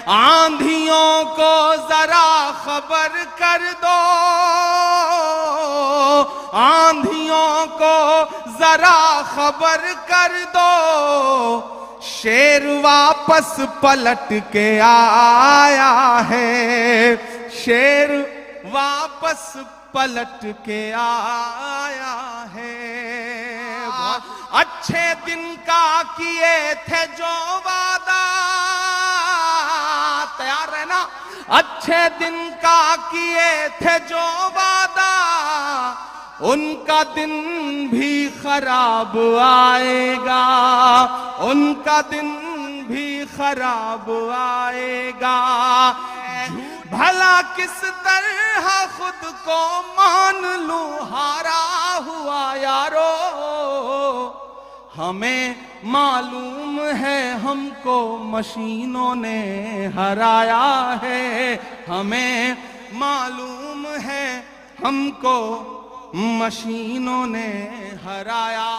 आंधियों को जरा खबर कर दो, आंधियों को जरा खबर कर दो, शेर वापस पलट के आया है, शेर वापस पलट के आया है। अच्छे दिन का किए थे जो वादा, तैयार रहना, अच्छे दिन का किए थे जो वादा, उनका दिन भी खराब आएगा, उनका दिन भी खराब आएगा। भला किस तरह खुद को मान लूं हारा हुआ यारो, हमें मालूम है हमको मशीनों ने हराया है, हमें मालूम है हमको मशीनों ने हराया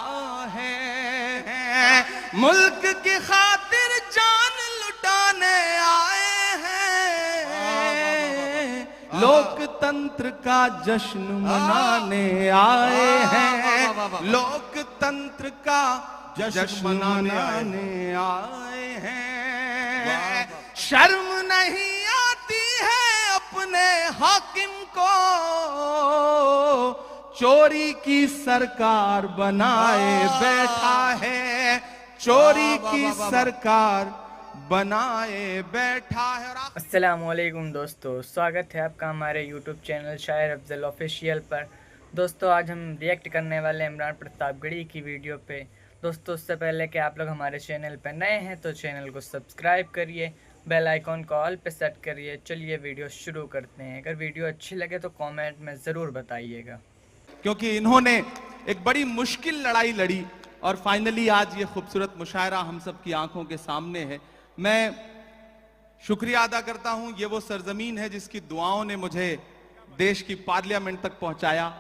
है। मुल्क की खातिर जान लुटाने आए हैं, लोकतंत्र का जश्न मनाने आए हैं, लोकतंत्र का जश्न मनाने आए हैं। शर्म नहीं आती है अपने हाकिम को, चोरी की सरकार बनाए बैठा है, चोरी की सरकार बनाए बैठा है। अस्सलामुअलैकुम दोस्तों, स्वागत है आपका हमारे YouTube चैनल शायर अफजल ऑफिशियल पर। दोस्तों आज हम रिएक्ट करने वाले इमरान प्रतापगढ़ी की वीडियो पे। दोस्तों उससे पहले कि आप लोग हमारे चैनल पर नए हैं तो चैनल को सब्सक्राइब करिए, बेल आइकॉन को ऑल पे सेट करिए। चलिए वीडियो शुरू करते हैं। अगर वीडियो अच्छी लगे तो कमेंट में ज़रूर बताइएगा, क्योंकि इन्होंने एक बड़ी मुश्किल लड़ाई लड़ी और फाइनली आज ये खूबसूरत मुशायरा हम सब की आंखों के सामने है। मैं शुक्रिया अदा करता हूं, ये वो सरजमीन है जिसकी दुआओं ने मुझे देश की पार्लियामेंट तक पहुंचाया।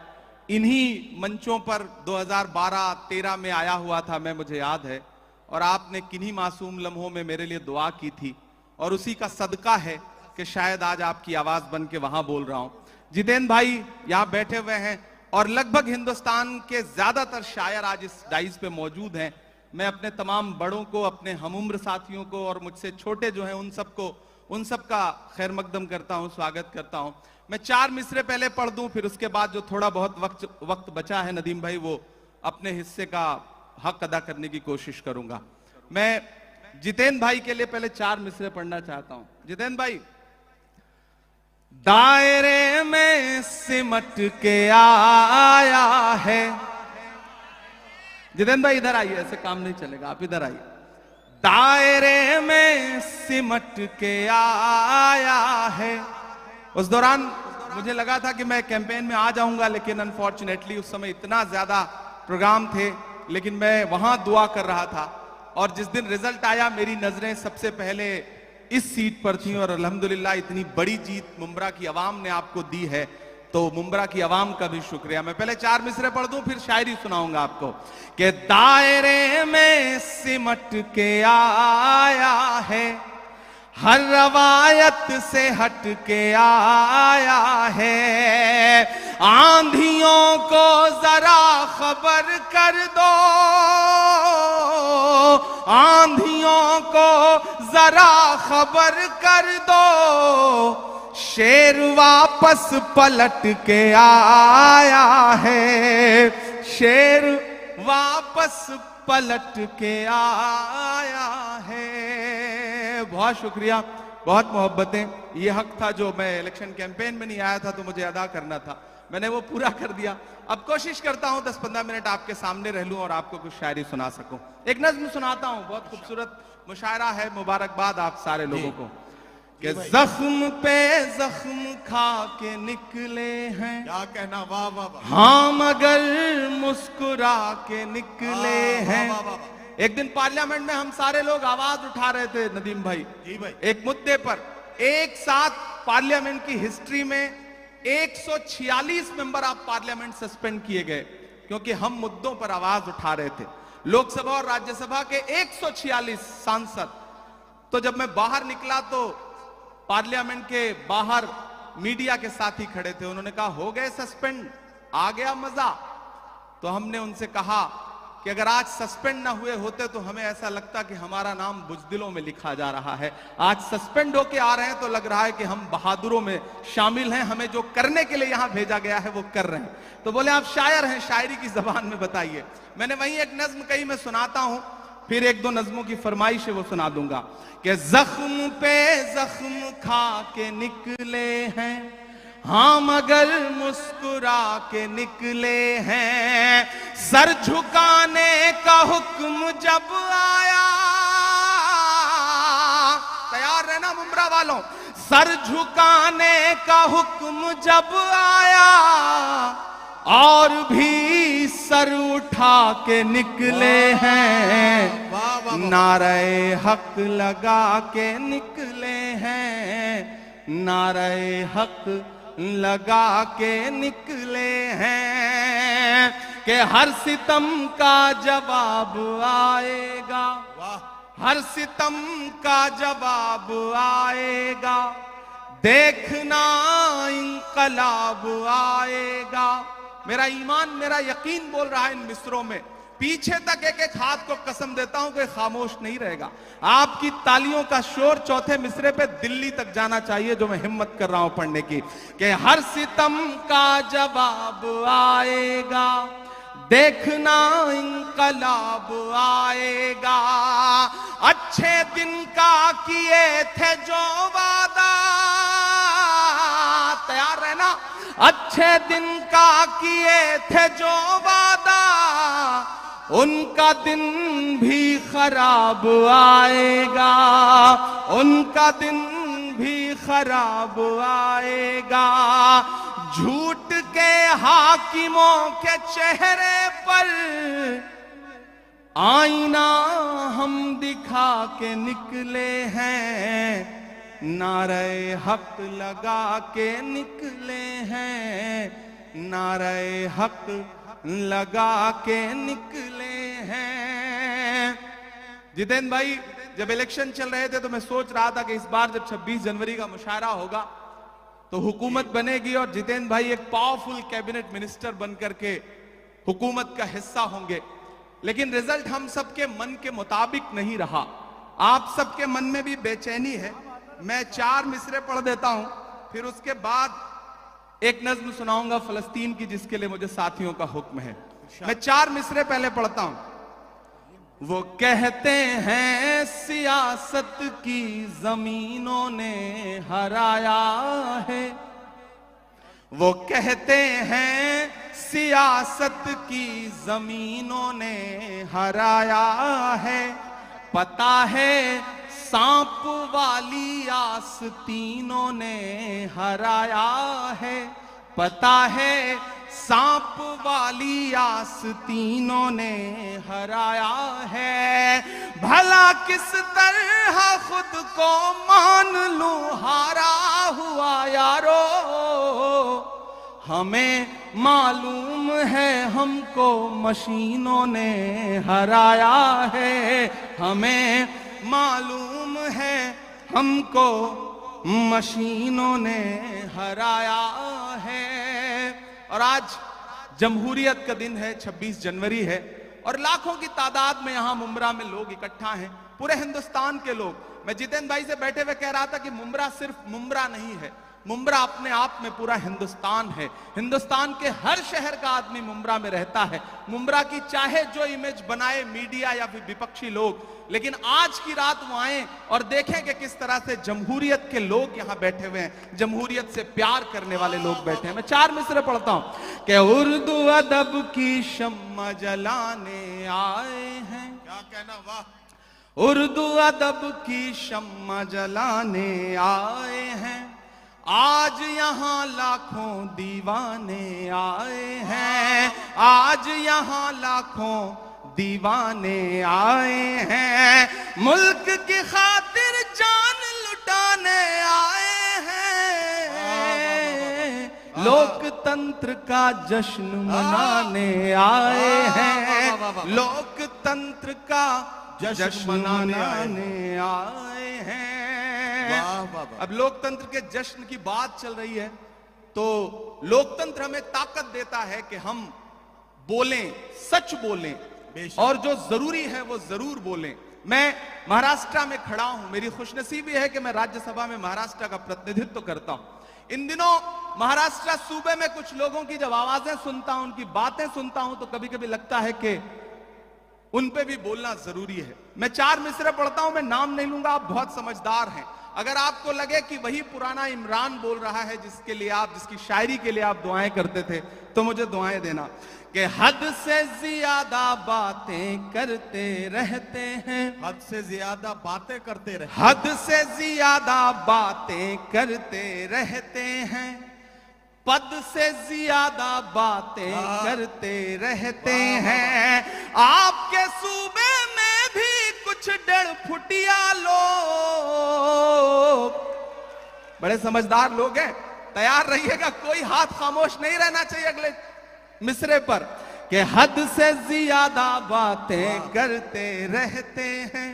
इन्हीं मंचों पर 2012-13 में आया हुआ था मैं, मुझे याद है, और आपने किन्हीं मासूम लम्हों में मेरे लिए दुआ की थी और उसी का सदका है कि शायद आज आपकी आवाज बन के वहां बोल रहा हूं। जितेंद्र भाई यहां बैठे हुए हैं और लगभग हिंदुस्तान के ज्यादातर शायर आज इस डाइस पे मौजूद हैं। मैं अपने तमाम बड़ों को, अपने हमउम्र साथियों को और मुझसे छोटे जो हैं उन सब का खैर मकदम करता हूं, स्वागत करता हूं। मैं 4 मिसरे पहले पढ़ दूं, फिर उसके बाद जो थोड़ा बहुत वक्त बचा है नदीम भाई, वो अपने हिस्से का हक अदा करने की कोशिश करूंगा। मैं जितेंद्र भाई के लिए पहले 4 मिसरे पढ़ना चाहता हूं। जितेंद्र भाई, दायरे में सिमट के आया है। जितेंद्र भाई इधर आइए, ऐसे काम नहीं चलेगा, आप इधर आइए। दायरे में सिमट के आया है। उस दौरान मुझे लगा था कि मैं कैंपेन में आ जाऊंगा, लेकिन अनफॉर्चुनेटली उस समय इतना ज्यादा प्रोग्राम थे, लेकिन मैं वहां दुआ कर रहा था और जिस दिन रिजल्ट आया मेरी नजरें सबसे पहले इस सीट पर थी और अल्हम्दुलिल्लाह इतनी बड़ी जीत मुंब्रा की आवाम ने आपको दी है, तो मुंब्रा की आवाम का भी शुक्रिया। मैं पहले 4 मिसरे पढ़ दूं, फिर शायरी सुनाऊंगा आपको कि दायरे में सिमट के आया है, हर रवायत से हट के आया है। आंधियों को जरा खबर कर दो, आंधियों को जरा खबर कर दो, शेर वापस पलट के आया है, शेर वापस पलट के आया है। बहुत शुक्रिया, बहुत मोहब्बतें। ये हक था जो मैं इलेक्शन कैंपेन में नहीं आया था तो मुझे अदा करना था, मैंने वो पूरा कर दिया। अब कोशिश करता हूं 10-15 मिनट आपके सामने रह लूं और आपको कुछ शायरी सुना सकूं। एक नज्म सुनाता हूं, बहुत खूबसूरत मुशायरा है। मुबारकबाद आप सारे लोगों को कि जख्म पे जख्म खा के निकले हैं, क्या कहना, वाह वाह वाह, हाँ मगर मुस्कुरा के निकले हैं। एक दिन पार्लियामेंट में हम सारे लोग आवाज उठा रहे थे नदीम भाई, जी भाई, एक मुद्दे पर। एक साथ पार्लियामेंट की हिस्ट्री में 146 मेंबर ऑफ पार्लियामेंट सस्पेंड किए गए क्योंकि हम मुद्दों पर आवाज उठा रहे थे। लोकसभा और राज्यसभा के 146 सांसद। तो जब मैं बाहर निकला तो पार्लियामेंट के बाहर मीडिया के साथी खड़े थे। उन्होंने कहा हो गए सस्पेंड, आ गया मजा। तो हमने उनसे कहा कि अगर आज सस्पेंड ना हुए होते तो हमें ऐसा लगता कि हमारा नाम बुज़दिलों में लिखा जा रहा है। आज सस्पेंड होके आ रहे हैं तो लग रहा है कि हम बहादुरों में शामिल हैं, हमें जो करने के लिए यहां भेजा गया है वो कर रहे हैं। तो बोले आप शायर हैं, शायरी की जबान में बताइए। मैंने वहीं एक नज्म कही, मैं सुनाता हूं, फिर एक दो नज्मों की फरमाइश है वो सुना दूंगा कि जख्म पे जख्म खा के निकले हैं, हाँ मगर मुस्कुरा के निकले हैं। सर झुकाने का हुक्म जब आया, तैयार रहना मुमरा वालों, सर झुकाने का हुक्म जब आया और भी सर उठा के निकले हैं। नारे हक लगा के निकले हैं, नारे हक लगा के निकले हैं कि हर सितम का जवाब आएगा, हर सितम का जवाब आएगा, देखना इंकलाब आएगा। मेरा ईमान, मेरा यकीन बोल रहा है इन मिसरों में, पीछे तक एक एक हाथ को कसम देता हूं कि खामोश नहीं रहेगा। आपकी तालियों का शोर चौथे मिसरे पे दिल्ली तक जाना चाहिए, जो मैं हिम्मत कर रहा हूं पढ़ने की, कि हर सितम का जवाब आएगा, देखना इंकलाब आएगा। अच्छे दिन का किए थे जो वादा, तैयार रहना, अच्छे दिन का किए थे जो वादा, उनका दिन भी खराब आएगा, उनका दिन भी खराब आएगा। झूठ के हाकिमों के चेहरे पर आईना हम दिखा के निकले हैं, नारे हक लगा के निकले हैं, नारे हक लगा के निकले हैं। जितेंद्र भाई, जब इलेक्शन चल रहे थे तो मैं सोच रहा था कि इस बार जब 26 जनवरी का मुशायरा होगा तो हुकूमत बनेगी और जितेंद्र भाई एक पावरफुल कैबिनेट मिनिस्टर बनकर के हुकूमत का हिस्सा होंगे। लेकिन रिजल्ट हम सबके मन के मुताबिक नहीं रहा। आप सबके मन में भी बेचैनी है। मैं 4 मिसरे पढ़ देता हूं, फिर उसके बाद एक नज्म सुनाऊंगा फलस्तीन की, जिसके लिए मुझे साथियों का हुक्म है। मैं 4 मिसरे पहले पढ़ता हूं। वो कहते हैं सियासत की जमीनों ने हराया है, वो कहते हैं सियासत की जमीनों ने हराया है। पता है सांप वाली आस्तीनों ने हराया है, पता है सांप वाली आस्तीनों ने हराया है। भला किस तरह खुद को मान लूं हारा हुआ यारो, हमें मालूम है हमको मशीनों ने हराया है, हमें मालूम है हमको मशीनों ने हराया है। और आज जमहूरियत का दिन है, 26 जनवरी है और लाखों की तादाद में यहां मुमरा में लोग इकट्ठा हैं, पूरे हिंदुस्तान के लोग। मैं जितेंद्र भाई से बैठे हुए कह रहा था कि मुमरा सिर्फ मुमरा नहीं है, मुमरा अपने आप में पूरा हिंदुस्तान है। हिंदुस्तान के हर शहर का आदमी मुमरा में रहता है। मुमरा की चाहे जो इमेज बनाए मीडिया या फिर विपक्षी लोग, लेकिन आज की रात वो आए और देखें कि किस तरह से जमहूरियत के लोग यहां बैठे हुए हैं, जमहूरियत से प्यार करने वाले लोग बैठे हैं। मैं 4 मिसरे पढ़ता हूं कि उर्दू अदब की शम्मा जलाने आए हैं। क्या कहना, वाह। उर्दू अदब की शम्मा जलाने आए हैं, आज यहाँ लाखों दीवाने आए हैं, आज यहाँ लाखों दीवाने आए हैं। मुल्क की खातिर जान लुटाने आए हैं, लोकतंत्र का जश्न मनाने आए हैं, लोकतंत्र का जश्न मनाने आए हैं। हैं। अब लोकतंत्र के जश्न की बात चल रही है, तो लोकतंत्र हमें ताकत देता है कि हम बोलें, सच बोलें, और जो जरूरी है वो जरूर बोलें। मैं महाराष्ट्र में खड़ा हूं, मेरी खुशनसीबी है कि मैं राज्यसभा में महाराष्ट्र का प्रतिनिधित्व करता हूं। इन दिनों महाराष्ट्र सूबे में कुछ लोगों की जब आवाजें सुनता हूं, उनकी बातें सुनता हूं, तो कभी कभी लगता है कि उन पे भी बोलना जरूरी है। मैं 4 मिसरे पढ़ता हूं, मैं नाम नहीं लूंगा, आप बहुत समझदार हैं। अगर आपको लगे कि वही पुराना इमरान बोल रहा है जिसके लिए आप, जिसकी शायरी के लिए आप दुआएं करते थे, तो मुझे दुआएं देना कि हद से ज्यादा बातें करते रहते हैं, हद से ज्यादा बातें करते रहते, हद से ज्यादा बातें करते रहते हैं, पद से ज्यादा बातें करते रहते हैं। आपके सूबे में भी कुछ 1.5 फुटिया लोग, बड़े समझदार लोग हैं, तैयार रहिएगा, कोई हाथ खामोश नहीं रहना चाहिए अगले मिसरे पर, कि हद से ज्यादा बातें करते रहते हैं,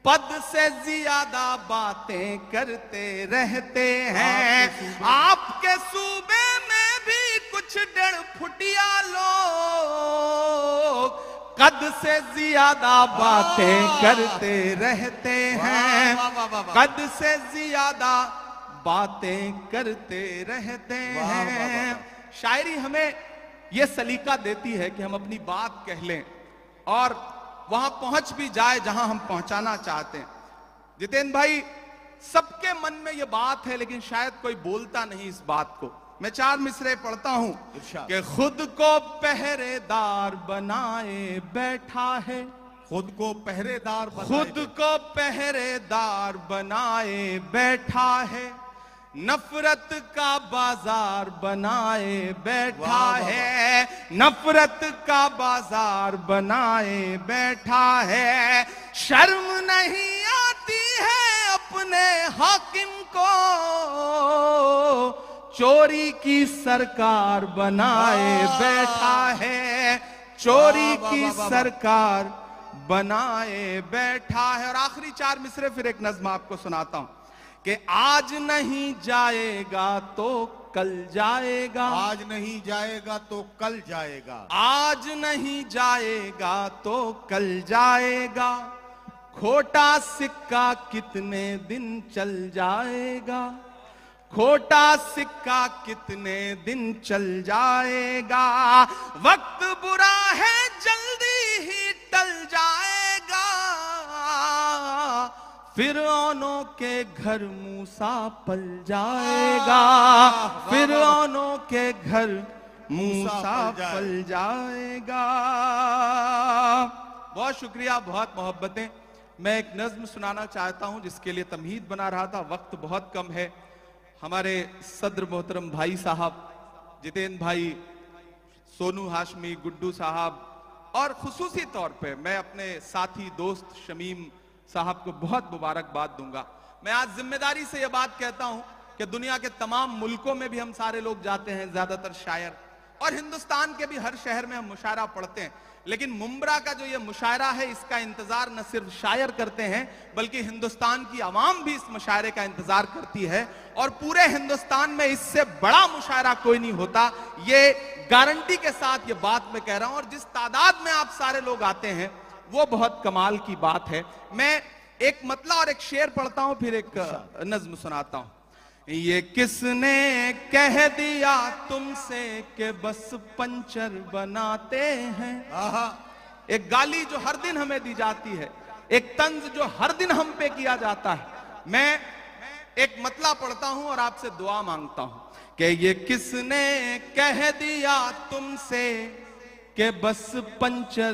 पद से ज्यादा बातें करते रहते हैं। आपके सूबे में भी कुछ 1.5 फुटिया लोग कद से ज्यादा बातें करते रहते हैं, कद से ज्यादा बातें करते रहते हैं। शायरी हमें यह सलीका देती है कि हम अपनी बात कह लें और वहां पहुंच भी जाए जहां हम पहुंचाना चाहते हैं। जितेंद्र भाई, सबके मन में यह बात है, लेकिन शायद कोई बोलता नहीं इस बात को। मैं 4 मिसरे पढ़ता हूं कि खुद को पहरेदार बनाए बैठा है, खुद को पहरेदार, खुद को पहरेदार बनाए बैठा है, नफरत का बाजार बनाए बैठा है, नफरत का बाजार बनाए बैठा है। शर्म नहीं आती है अपने हाकिम को, चोरी की सरकार बनाए बैठा है, चोरी की सरकार बनाए बैठा है। और आखिरी 4 मिसरे फिर एक नज्म आपको सुनाता हूं कि आज नहीं जाएगा तो कल जाएगा, आज नहीं जाएगा तो कल जाएगा, आज नहीं जाएगा तो कल जाएगा, खोटा सिक्का कितने दिन चल जाएगा, खोटा सिक्का कितने दिन चल जाएगा, वक्त बुरा है जल्दी ही टल जाएगा, फिरौनों के घर मूसा पल जाएगा, फिरौनों के घर मूसा पल जाएगा। बहुत शुक्रिया, बहुत मोहब्बतें। मैं एक नज्म सुनाना चाहता हूं जिसके लिए तमहीद बना रहा था, वक्त बहुत कम है। हमारे सदर मोहतरम भाई साहब, जितेंद्र भाई, सोनू हाशमी, गुड्डू साहब, और खुसूसी तौर पे मैं अपने साथी दोस्त शमीम साहब को बहुत मुबारकबाद दूंगा। मैं आज जिम्मेदारी से यह बात कहता हूं कि दुनिया के तमाम मुल्कों में भी हम सारे लोग जाते हैं, ज्यादातर शायर, और हिंदुस्तान के भी हर शहर में हम मुशायरा पढ़ते हैं, लेकिन मुंब्रा का जो ये मुशायरा है, इसका इंतजार न सिर्फ शायर करते हैं बल्कि हिंदुस्तान की आवाम भी इस मुशायरे का इंतजार करती है, और पूरे हिंदुस्तान में इससे बड़ा मुशायरा कोई नहीं होता। ये गारंटी के साथ ये बात मैं कह रहा हूं, और जिस तादाद में आप सारे लोग आते हैं वो बहुत कमाल की बात है। मैं एक मतला और एक शेर पढ़ता हूं, फिर एक नज्म सुनाता हूं। ये किसने कह दिया तुमसे कि बस पंचर बनाते हैं, एक गाली जो हर दिन हमें दी जाती है, एक तंज जो हर दिन हम पे किया जाता है। मैं एक मतला पढ़ता हूं और आपसे दुआ मांगता हूं कि ये किसने कह दिया तुमसे कि बस पंचर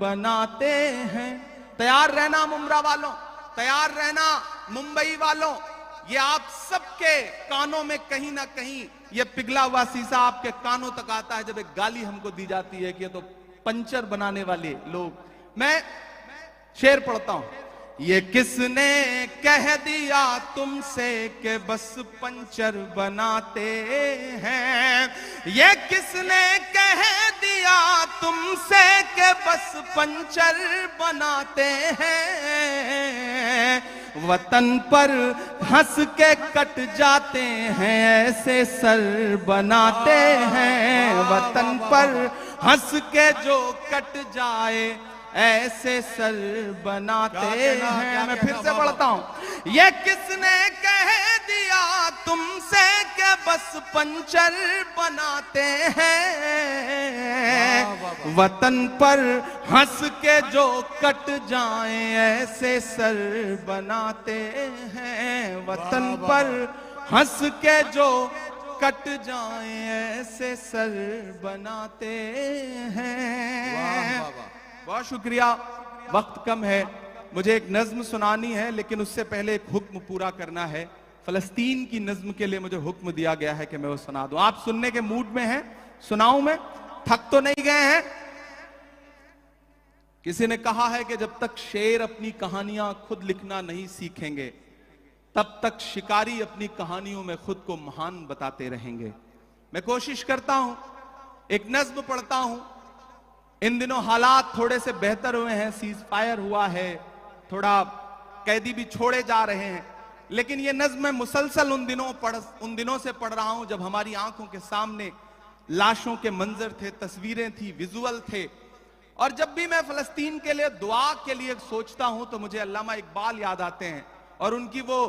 बनाते हैं। तैयार रहना मुंब्रा वालों, तैयार रहना मुंबई वालों, ये आप सबके कानों में कहीं ना कहीं ये पिघला हुआ शीशा आपके कानों तक आता है जब एक गाली हमको दी जाती है कि ये तो पंचर बनाने वाले लोग। मैं शेर पढ़ता हूं। ये किसने कह दिया तुमसे कि बस पंचर बनाते हैं, ये किसने कह दिया तुमसे कि बस पंचर बनाते हैं, वतन पर हंस के कट जाते हैं, ऐसे सर बनाते हैं। वतन पर हंस के जो कट जाए, ऐसे सर बनाते हैं। मैं फिर से पढ़ता हूं। ये किसने कह दिया तुमसे कि बस पंचर बनाते हैं। वतन पर हंस के जो कट जाएं, ऐसे सर बनाते हैं। वतन पर हंस के जो कट जाएं, ऐसे सर बनाते हैं। बहुत शुक्रिया। वक्त कम है, मुझे एक नज्म सुनानी है, लेकिन उससे पहले एक हुक्म पूरा करना है। फलस्तीन की नज्म के लिए मुझे हुक्म दिया गया है कि मैं वो सुना दूं। आप सुनने के मूड में हैं? सुनाऊं मैं? थक तो नहीं गए हैं? किसी ने कहा है कि जब तक शेर अपनी कहानियां खुद लिखना नहीं सीखेंगे, तब तक शिकारी अपनी कहानियों में खुद को महान बताते रहेंगे। मैं कोशिश करता हूं, एक नज्म पढ़ता हूं। इन दिनों हालात थोड़े से बेहतर हुए हैं, सीज फायर हुआ है, थोड़ा कैदी भी छोड़े जा रहे हैं, लेकिन ये नज्म मैं मुसलसल उन दिनों से पढ़ रहा हूं जब हमारी आंखों के सामने लाशों के मंजर थे, तस्वीरें थी, विजुअल थे। और जब भी मैं फलस्तीन के लिए दुआ के लिए सोचता हूं तो मुझे अल्लामा इकबाल याद आते हैं और उनकी वो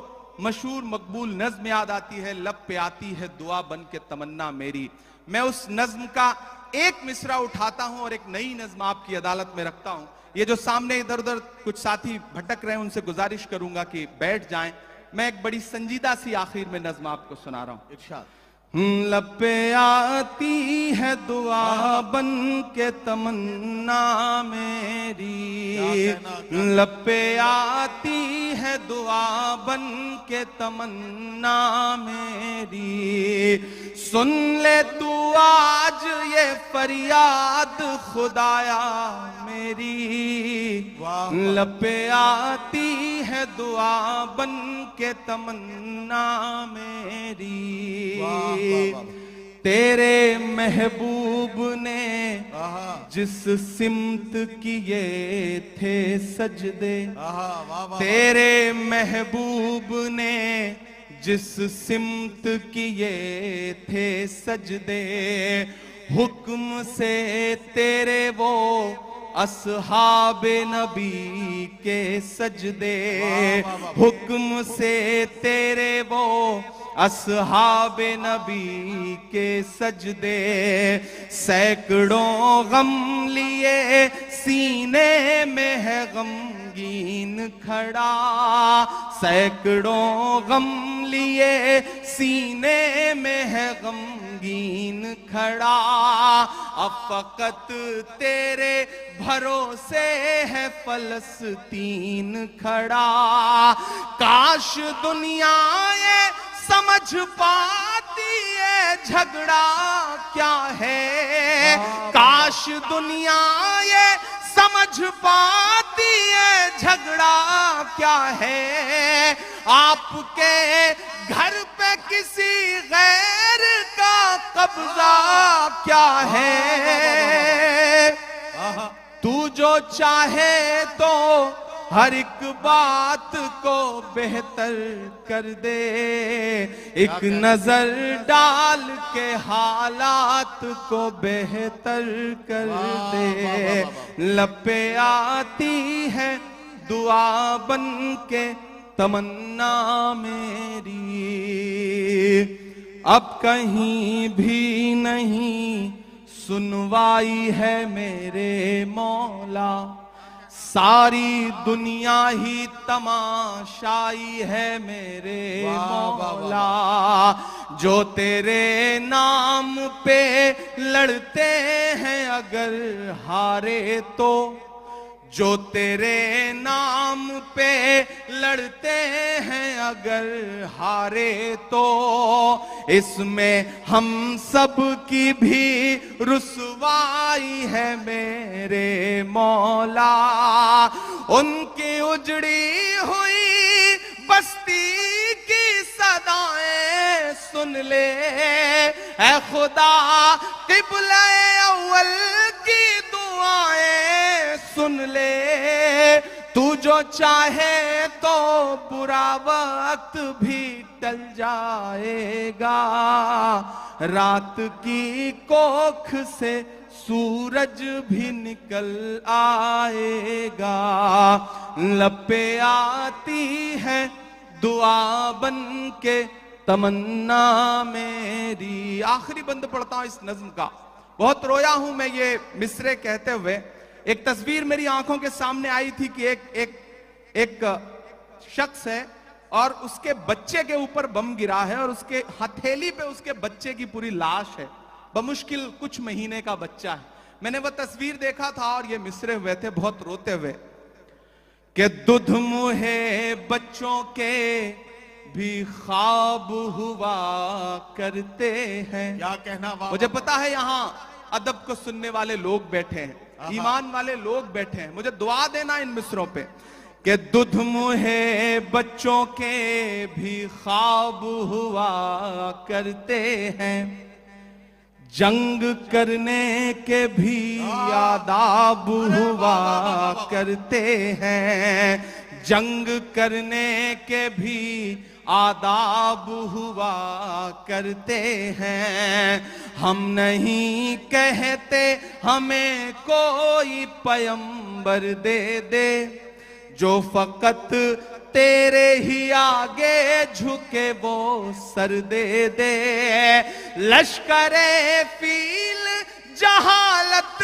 मशहूर मकबूल नज्म याद आती है, लब पे आती है दुआ बन के तमन्ना मेरी। मैं उस नज्म का एक मिसरा उठाता हूं और एक नई नज्म आपकी अदालत में रखता हूं। ये जो सामने इधर उधर कुछ साथी भटक रहे हैं, उनसे गुजारिश करूंगा कि बैठ जाएं। मैं एक बड़ी संजीदा सी आखिर में नज्म आपको सुना रहा हूं। इरशाद। लब पे आती है दुआ बन के तमन्ना मेरी। लब पे आती है दुआ बन के तमन्ना मेरी। सुन ले तू आज ये फरियाद खुदाया मेरी। लब पे आती है दुआ बन के तमन्ना मेरी। तेरे महबूब ने जिस सिमत किए थे सजदे, तेरे महबूब ने जिस सिमत किए थे सजदे, हुक्म से तेरे वो असहाबे नबी के सजदे, हुक्म से तेरे वो असहाबे नबी के सजदे। सैकड़ों गम लिए सीने में है गमगीन खड़ा। सैकड़ों गम लिए सीने में है गमगीन खड़ा। अब फकत तेरे भरोसे है फलस्तीन खड़ा। काश दुनिया ये समझ पाती है झगड़ा क्या है। काश दुनिया ये समझ पाती है झगड़ा क्या है। आपके घर पे किसी गैर का कब्जा क्या है। तू जो चाहे तो हर एक बात को बेहतर कर दे। एक नजर डाल के हालात को बेहतर कर दे। लब पे आती है दुआ बन के तमन्ना मेरी। अब कहीं भी नहीं सुनवाई है मेरे मौला। सारी दुनिया ही तमाशाई है मेरे मौला। जो तेरे नाम पे लड़ते हैं अगर हारे तो, जो तेरे नाम पे लड़ते हैं अगर हारे तो, इसमें हम सब की भी रुसवाई है मेरे मौला। उनकी उजड़ी हुई बस्ती की सदाएं सुन ले ऐ खुदा। क़िबला अव्वल की दुआएं सुन ले। तू जो चाहे तो बुरा वक्त भी टल जाएगा, रात की कोख से सूरज भी निकल आएगा। लब पे आती है दुआ बन के तमन्ना मेरी। आखिरी बंद पढ़ता हूं इस नज्म का। बहुत रोया हूं मैं ये मिसरे कहते हुए। एक तस्वीर मेरी आंखों के सामने आई थी कि एक शख्स है और उसके बच्चे के ऊपर बम गिरा है और उसके हथेली पे उसके बच्चे की पूरी लाश है। बमुश्किल कुछ महीने का बच्चा है। मैंने वो तस्वीर देखा था और ये मिसरे हुए थे बहुत रोते हुए कि दुध मुहे बच्चों के भी ख्वाब हुआ करते हैं। क्या कहना वाह। मुझे पता है यहाँ अदब को सुनने वाले लोग बैठे हैं, ईमान वाले लोग बैठे हैं। मुझे दुआ देना इन मिसरों पे कि दुध मुहे बच्चों के भी ख्वाब हुआ करते हैं, जंग करने के भी आदाब हुआ करते हैं, जंग करने के भी आदाब हुआ करते हैं। हम नहीं कहते हमें कोई पैगंबर दे दे, जो फकत तेरे ही आगे झुके वो सर दे दे। लश्करे फील जहालत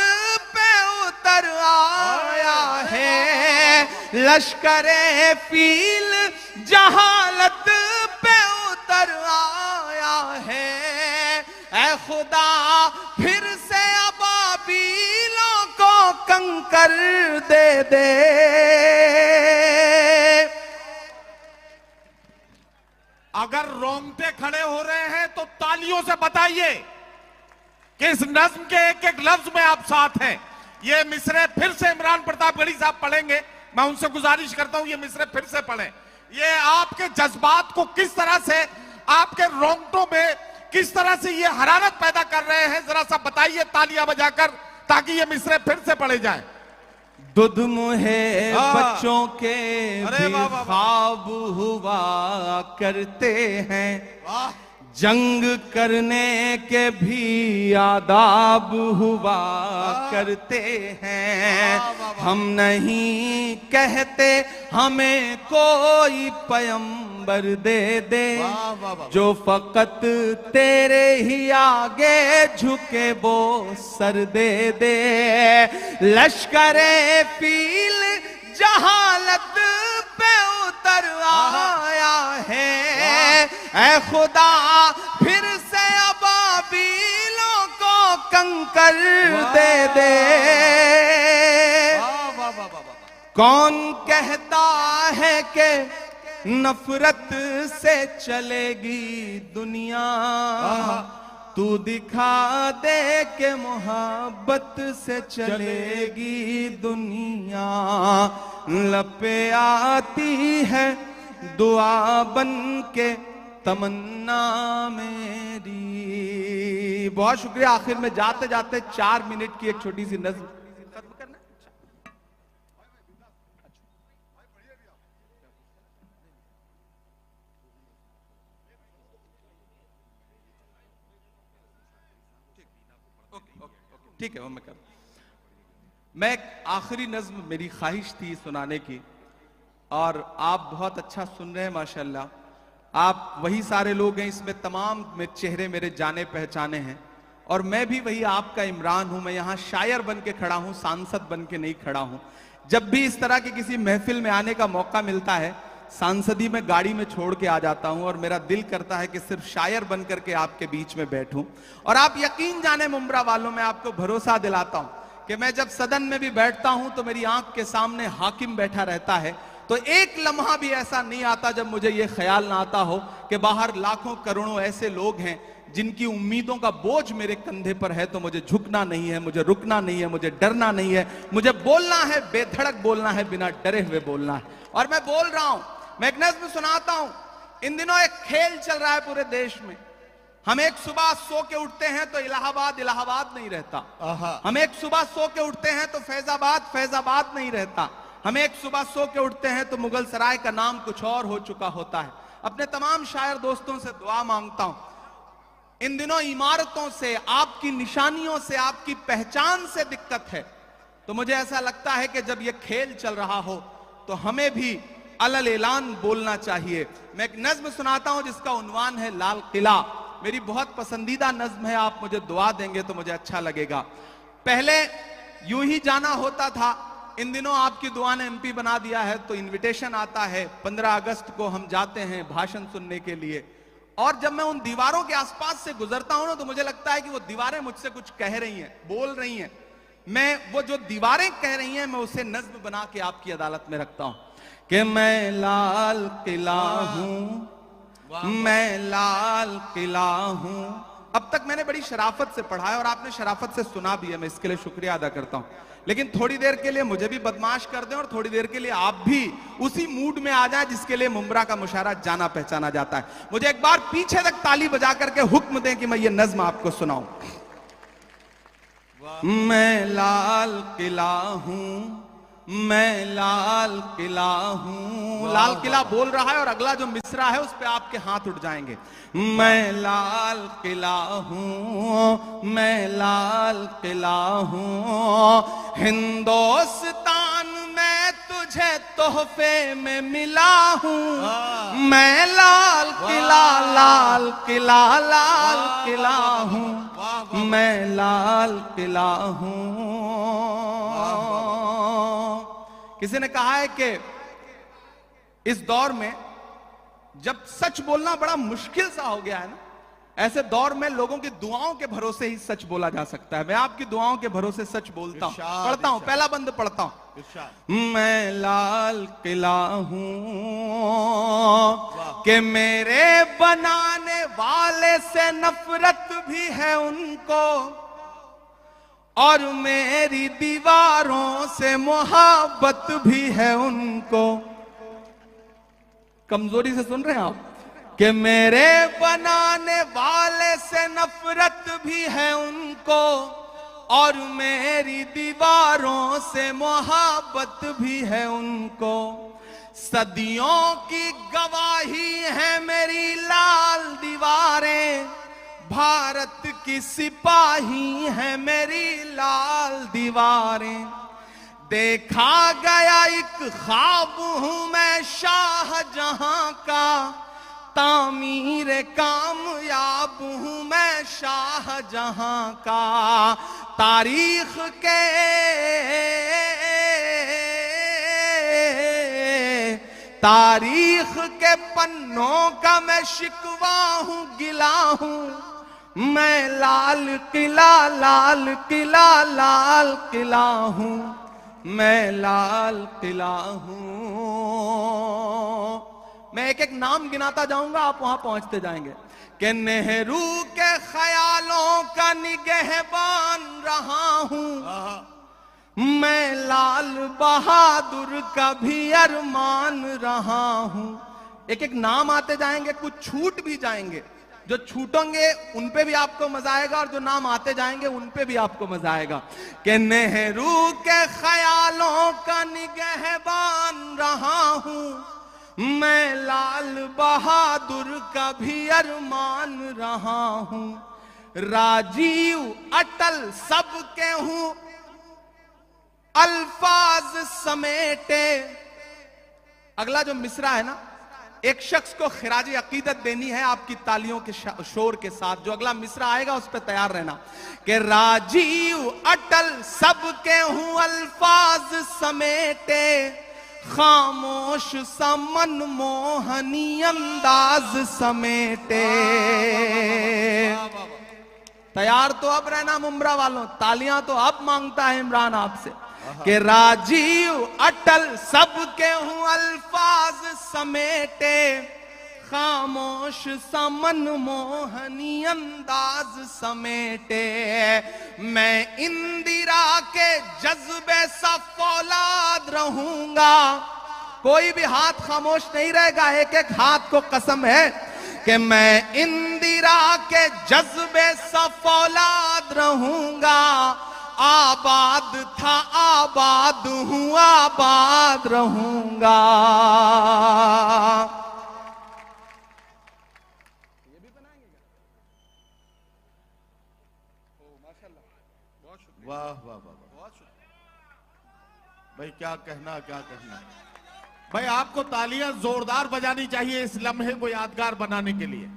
पे उतर आया है, लश्करे फील जहालत पे उतर आया है। ऐ खुदा फिर से अबाबीलों को कंकर दे दे। अगर रोंगटे खड़े हो रहे हैं तो तालियों से बताइए कि इस नज्म के एक एक लफ्ज में आप साथ हैं। ये मिसरे फिर से इमरान प्रतापगढ़ी साहब पढ़ेंगे। मैं उनसे गुजारिश करता हूं ये मिसरे फिर से पढ़ें। ये आपके जज्बात को किस तरह से, आपके रोंगटों में किस तरह से ये हरारत पैदा कर रहे हैं, जरा सा बताइए तालियां बजाकर, ताकि ये मिसरे फिर से पढ़े जाएं। दुध मुहे बच्चों के भी ख्वाब हुआ करते हैं, जंग करने के भी आदाब हुआ करते हैं। हम नहीं कहते हमें कोई पैगंबर दे दे, जो फकत तेरे ही आगे झुके वो सर दे दे। लश्करे फील जहालत पे उतर आया है, ऐ खुदा फिर से अबाबीलों को कंकर दे दे। कौन कहता है कि नफरत से चलेगी दुनिया, तू दिखा दे के मोहब्बत से चलेगी दुनिया। लपे आती है दुआ बन के तमन्ना मेरी। बहुत शुक्रिया। आखिर में जाते जाते 4 मिनट की एक छोटी सी नज़्म खत्म करना। ठीक है वो मैं कर। मैं एक आखिरी नज्म मेरी ख्वाहिश थी सुनाने की, और आप बहुत अच्छा सुन रहे हैं माशाल्लाह। आप वही सारे लोग हैं, इसमें तमाम चेहरे मेरे जाने पहचाने हैं, और मैं भी वही आपका इमरान हूं। मैं यहाँ शायर बन के खड़ा हूं, सांसद बन के नहीं खड़ा हूं। जब भी इस तरह की किसी महफिल में आने का मौका मिलता है, सांसदी में गाड़ी में छोड़ के आ जाता हूं, और मेरा दिल करता है कि सिर्फ शायर बन करके आपके बीच में बैठूं। और आप यकीन जाने मुंब्रा वालों, मैं आपको भरोसा दिलाता हूं कि मैं जब सदन में भी बैठता हूं तो मेरी आंख के सामने हाकिम बैठा रहता है, तो एक लम्हा भी ऐसा नहीं आता जब मुझे यह ख्याल ना आता हो कि बाहर लाखों करोड़ों ऐसे लोग हैं जिनकी उम्मीदों का बोझ मेरे कंधे पर है। तो मुझे झुकना नहीं है, मुझे रुकना नहीं है, मुझे डरना नहीं है, मुझे बोलना है, बेधड़क बोलना है, बिना डरे हुए बोलना है। और मैं बोल रहा हूं, मैं एक नज़्म सुनाता हूं। इन दिनों एक खेल चल रहा है पूरे देश में। हम एक सुबह सो के उठते हैं तो इलाहाबाद इलाहाबाद नहीं रहता, हम एक सुबह सो के उठते हैं तो फैजाबाद फैजाबाद नहीं रहता, हम एक सुबह सो के उठते हैं तो मुगल सराय का नाम कुछ और हो चुका होता है। अपने तमाम शायर दोस्तों से दुआ मांगता हूं, इन दिनों इमारतों से, आपकी निशानियों से, आपकी पहचान से दिक्कत है, तो मुझे ऐसा लगता है कि जब यह खेल चल रहा हो तो हमें भी अलल ऐलान बोलना चाहिए। मैं एक नज्म सुनाता हूं जिसका उन्वान है लाल किला। मेरी बहुत पसंदीदा नज्म है, आप मुझे दुआ देंगे तो मुझे अच्छा लगेगा। पहले यूं ही जाना होता था, इन दिनों आपकी दुआ ने एमपी बना दिया है तो इनविटेशन आता है, 15 अगस्त को हम जाते हैं भाषण सुनने के लिए। और जब मैं उन दीवारों के आसपास से गुजरता हूं ना तो मुझे लगता है कि वो दीवारें मुझसे कुछ कह रही हैं, बोल रही हैं। मैं वो जो दीवारें कह रही हैं मैं उसे नज्म बना के आपकी अदालत में रखता हूं कि मैं लाल किला हूं, मैं लाल किला हूं। अब तक मैंने बड़ी शराफत से पढ़ा है और आपने शराफत से सुना भी है, मैं इसके लिए शुक्रिया अदा करता हूं। लेकिन थोड़ी देर के लिए मुझे भी बदमाश कर दें और थोड़ी देर के लिए आप भी उसी मूड में आ जाए जिसके लिए मुमरा का मुशायरा जाना पहचाना जाता है। मुझे एक बार पीछे तक ताली बजा करके हुक्म दें कि मैं ये नज्म आपको सुनाऊं। मैं लाल किला हूं, मैं लाल किला हूं। लाल किला बोल रहा है और अगला जो मिसरा है उस पे आपके हाथ उठ जाएंगे। मैं लाल किला हूं, मैं लाल किला हूं। हिंदुस्तान में तुझे तोहफे में मिला हूं। मैं लाल किला, लाल किला, लाल किला हूं। मैं लाल किला हूं। किसी ने कहा है कि इस दौर में जब सच बोलना बड़ा मुश्किल सा हो गया है ना, ऐसे दौर में लोगों की दुआओं के भरोसे ही सच बोला जा सकता है। मैं आपकी दुआओं के भरोसे सच बोलता हूं, पढ़ता हूं, पहला बंद पढ़ता हूं। मैं लाल किला हूं कि मेरे बनाने वाले से नफरत भी है उनको और मेरी दीवारों से मोहब्बत भी है उनको। कमजोरी से सुन रहे हैं आप? कि मेरे बनाने वाले से नफरत भी है उनको और मेरी दीवारों से मोहब्बत भी है उनको। सदियों की गवाही है मेरी लाल दीवारें, भारत की सिपाही है मेरी लाल दीवारें। देखा गया एक ख्वाब हूं मैं शाहजहां का, तामीर कामयाब हूं मैं शाहजहां का। तारीख के पन्नों का मैं शिकवा हूं, गिला हूं। मैं लाल किला, लाल किला, लाल किला हूं। मैं लाल किला हूं। मैं एक एक नाम गिनाता जाऊंगा, आप वहां पहुंचते जाएंगे। कि नेहरू के ख्यालों का निगहबान रहा हूं। मैं लाल बहादुर का भी अरमान रहा हूं। एक एक नाम आते जाएंगे, कुछ छूट भी जाएंगे। जो छूटेंगे उन पे भी आपको मजा आएगा और जो नाम आते जाएंगे उन पे भी आपको मजा आएगा। कि नेहरू के ख्यालों का निगहबान रहा हूं। मैं लाल बहादुर का भी अरमान रहा हूं। राजीव अटल सबके हूं, अल्फाज समेटे। अगला जो मिसरा है ना, एक शख्स को खिराज अकीदत देनी है आपकी तालियों के शोर के साथ। जो अगला मिसरा आएगा उस पर तैयार रहना। कि राजीव अटल सबके हूं, अल्फाज समेटे। खामोश समन मोहनी अंदाज समेटे। तैयार तो अब रहना मुमरा वालों, तालियां तो अब मांगता है इमरान आपसे। कि राजीव अटल सबके हूं, अल्फाज समेटे। खामोश समन मोहनी अंदाज समेटे। मैं इंदिरा के जज्बे सा फौलाद रहूंगा। कोई भी हाथ खामोश नहीं रहेगा, एक एक हाथ को कसम है कि मैं इंदिरा के जज्बे सा फौलाद रहूंगा। आबाद था आबाद हूं आबाद रहूंगा। वाह वाह वाह, भाई क्या कहना क्या कहना। भाई आपको तालियां जोरदार बजानी चाहिए इस लम्हे को यादगार बनाने के लिए।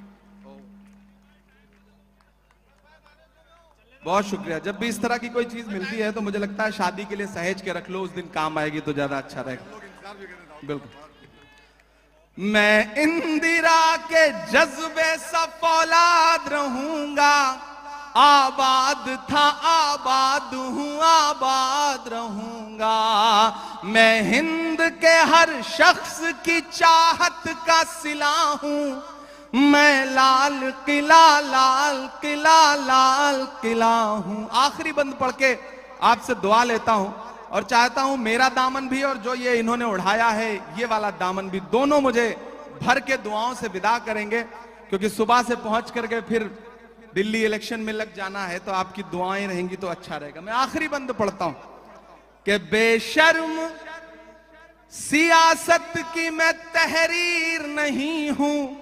बहुत शुक्रिया। जब भी इस तरह की कोई चीज मिलती है तो मुझे लगता है शादी के लिए सहेज के रख लो, उस दिन काम आएगी तो ज्यादा अच्छा रहेगा। बिल्कुल। मैं इंदिरा के जज्बे सा फौलाद रहूंगा, आबाद था आबाद हूं आबाद रहूंगा। मैं हिंद के हर शख्स की चाहत का सिला हूं, मैं लाल किला लाल किला लाल किला हूं। आखिरी बंद पढ़ के आपसे दुआ लेता हूं और चाहता हूं मेरा दामन भी और जो ये इन्होंने उड़ाया है ये वाला दामन भी, दोनों मुझे भर के दुआओं से विदा करेंगे, क्योंकि सुबह से पहुंच करके फिर दिल्ली इलेक्शन में लग जाना है, तो आपकी दुआएं रहेंगी तो अच्छा रहेगा। मैं आखिरी बंद पढ़ता हूं कि बेशर्म सियासत की मैं तहरीर नहीं हूं।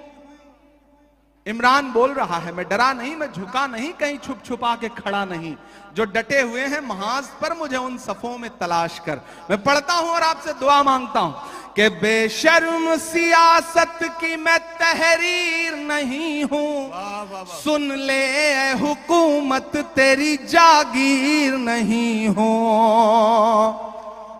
इमरान बोल रहा है, मैं डरा नहीं, मैं झुका नहीं, कहीं छुप छुपा के खड़ा नहीं। जो डटे हुए हैं महाज पर मुझे उन सफों में तलाश कर। मैं पढ़ता हूं और आपसे दुआ मांगता हूं कि बेशर्म सियासत की मैं तहरीर नहीं हूं, सुन ले ए हुकूमत तेरी जागीर नहीं हूं।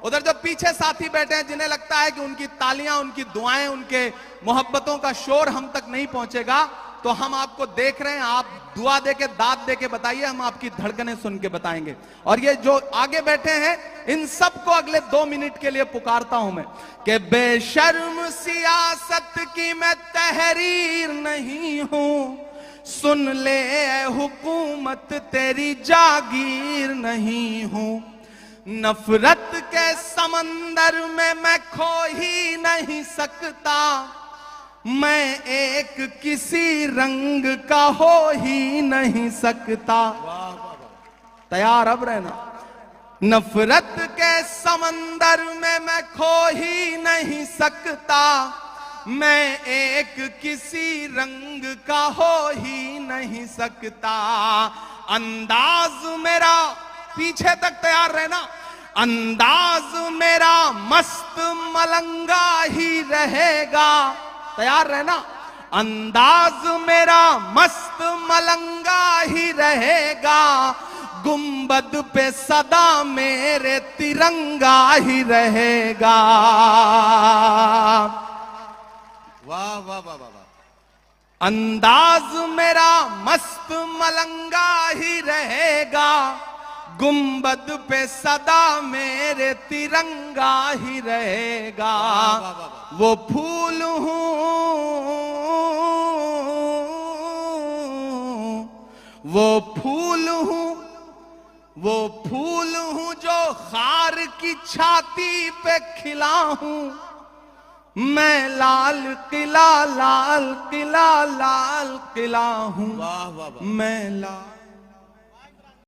उधर जो पीछे साथी बैठे हैं जिन्हें लगता है कि उनकी तालियां, उनकी दुआएं, उनके मोहब्बतों का शोर हम तक नहीं पहुंचेगा, तो हम आपको देख रहे हैं, आप दुआ दे के दाद दे के बताइए, हम आपकी धड़कनें सुन के बताएंगे। और ये जो आगे बैठे हैं इन सबको अगले 2 मिनट के लिए पुकारता हूं मैं कि बेशर्म सियासत की मैं तहरीर नहीं हूं, सुन ले ए हुकूमत तेरी जागीर नहीं हूं। नफरत के समंदर में मैं खो ही नहीं सकता, मैं एक किसी रंग का हो ही नहीं सकता। तैयार अब रहना। नफरत के समंदर में मैं खो ही नहीं सकता, मैं एक किसी रंग का हो ही नहीं सकता। अंदाज मेरा, पीछे तक तैयार रहना, अंदाज मेरा मस्त मलंगा ही रहेगा। तैयार रहना। अंदाज मेरा मस्त मलंगा ही रहेगा, गुंबद पे सदा मेरे तिरंगा ही रहेगा। वाह वाह वाह वाह। अंदाज मेरा मस्त मलंगा ही रहेगा, गुंबद पे सदा मेरे तिरंगा ही रहेगा। वो फूल हूं, वो फूल हूं, वो फूल हूं जो खार की छाती पे खिला हूं, मैं लाल किला लाल किला लाल किला हूं। वाह वाह वाह। मैं लाल